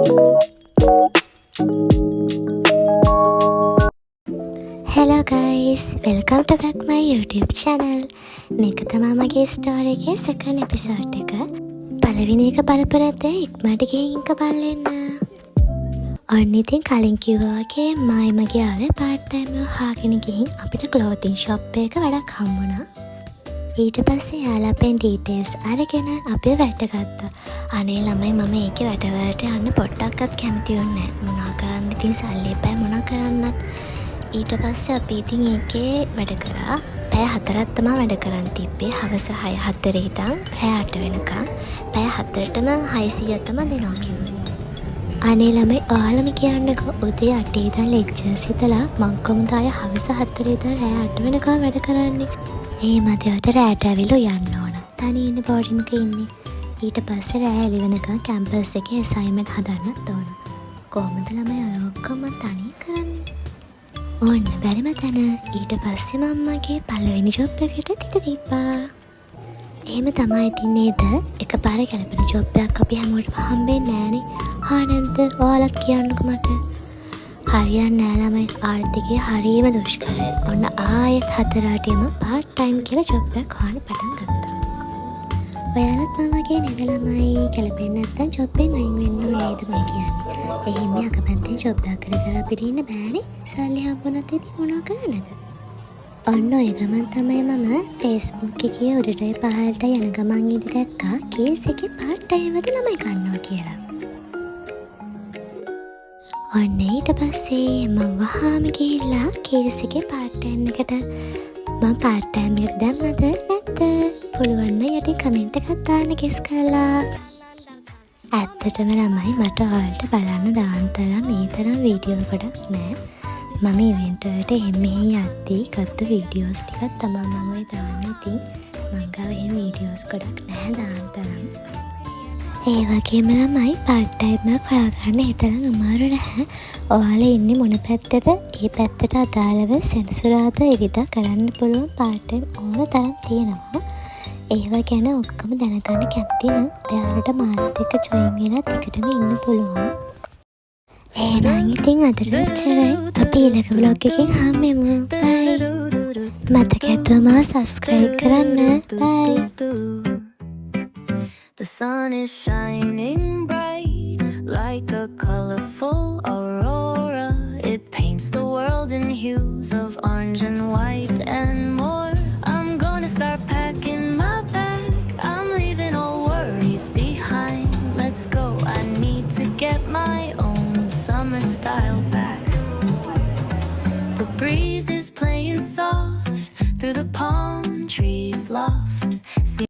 Hello guys, welcome to back my YouTube channel. මේක තමයි මගේ ස්ටෝරි එකේ second episode එක. පළවෙනි එක බලපු නැත්නම් ඉක්මනට ගිහින් එක බලන්න. ඔන්න ඉතින් කලින් කිව්වා වගේ මගේ ආවේ part time හොයාගෙන ගිහින් අපිට clothing shop එක වැඩක් හම්බුණා. ඊට පස්සේ යාළුවා අපෙන් details අරගෙන අපි වැටගත්තා. අනේ ළමයි මම ඒකේ වැඩවලට යන්න පොඩ්ඩක්වත් කැමති වුණේ නැහැ. මොනවා කරන්න ඉතින් සල්ලි එපා මොනවා කරන්නත්. ඊට පස්සේ අපි ඉතින් ඒකේ වැඩ කරා. පැය 4ක් තමයි වැඩ කරන් තිබ්බේ. හවස 6:04 ඉඳන් රෑ 8 වෙනකම්. පැය 4ටම 600ක් තමයි දෙනවා කිව්වේ. අනේ ළමයි ඔයාලම කියන්නකෝ උදේ 8 ඉඳන් ලෙක්චර්ස් හිටලා මං කොහොමද ආය හවස 4 ඉඳන් රෑ 8 වෙනකම් වැඩ කරන්නේ. ඒ මදිවට රෑට ඇවිල්ලා යන්න ඕන. තනියෙන් ඉන්න බෝඩින් එකේ ඉන්නේ. ඊට පස්සේ රෑ 11 වෙනකම් කැම්පස් එකේ අසයින්මන්ට් හදන්නත් ඕන. කොහොමද ළමයි ඔය ඔක්කොම තනියෙන් කරන්නේ? ඕන්න බැරිම තැන. ඊට පස්සේ මම්මගේ පළවෙනි ජොබ් එකට තිත තිබ්බා. එහෙම තමයි ඉතින් නේද? එකපාර ගැලපෙන ජොබ් එකක් අපි හැමෝටම හම්බෙන්නේ නෑනේ. හා නැද්ද? ඔයාලා කියන්නකෝ මට. හරියන්නේ නෑ ළමයි. ආර්ථිකය හරියම දුෂ්කරයි. ඔන්න ආයෙත් 4-8ෙම part time කියලා ජොබ් එකක් හොයන්න පටන් ගත්තා. ඔයාලත් මම වගේ නේද ළමයි? ගැලපෙන්නේ නැත්නම් ජොබ් එකෙන් අයින් වෙන්න ඕනේ නේද මම කියන්නේ. එහෙම අකමැත්තෙන් ජොබ් එකක් කර අපිට ඉන්න බෑනේ. සල්ලි හම්බුනත් ඉතින් මොනවා කරන්නද? ඔන්න ඔය ගමන් තමයි මම Facebook එකේ උඩට පහළට යන ගමන් ඉඳි දැක්කා කේස් එකේ part time වල ළමයි ගන්නවා කියලා. ඔන්න ඊට පස්සේ මම වහාම ගිහිල්ලා කේස් එකේ part time එකට මම part time එකට දැම්මද නැත්ද? පුළුවන් නම් යටින් කමෙන්ට් එකක් දාන්න ගෙස් කරලා. ඇත්තටම ළමයි මට ඔයාලට බලන්න දාන්න තරම් මේ තරම් වීඩියෝ ගොඩක් නෑ. මම ඉවෙන්ට් වලට එහෙම යද්දී ගත්ත වීඩියෝස් ටිකක් තමයි මම ඔය දාන්න. ඉතින් මං ගාව එහෙම වීඩියෝස් ගොඩක් නෑ දාන්න තරම්. ඒ වගේම ළමයි part time එකක් හොයාගන්න ඒ තරම් අමාරු නැහැ. ඔයාලා ඉන්නේ මොන පැත්තද? ඒ පැත්තට අදාළව සෙනසුරාදා ඉරිදා කරන්න පුළුවන් part time ඕන තරම් තියෙනවා. ඒව ගැන ඔක්කොම දැනගන්න කැමති නම් ඔයාලට මාත් එක්ක join වෙලා ටිකටම ඉන්න පුළුවන්. එහෙනම් ඉතින් අදට එච්චරයි. අපි ඊළඟ vlog එකෙන් හම්බෙමු. bye. මතක ඇතුවම subscribe කරන්න. bye. The sun is shining bright like a colorful aurora. It paints the world in hues of orange and white and more. I'm gonna start packing my bag. I'm leaving all worries behind. Let's go. I need to get my own summer style back. The breeze is playing soft through the palm trees loft.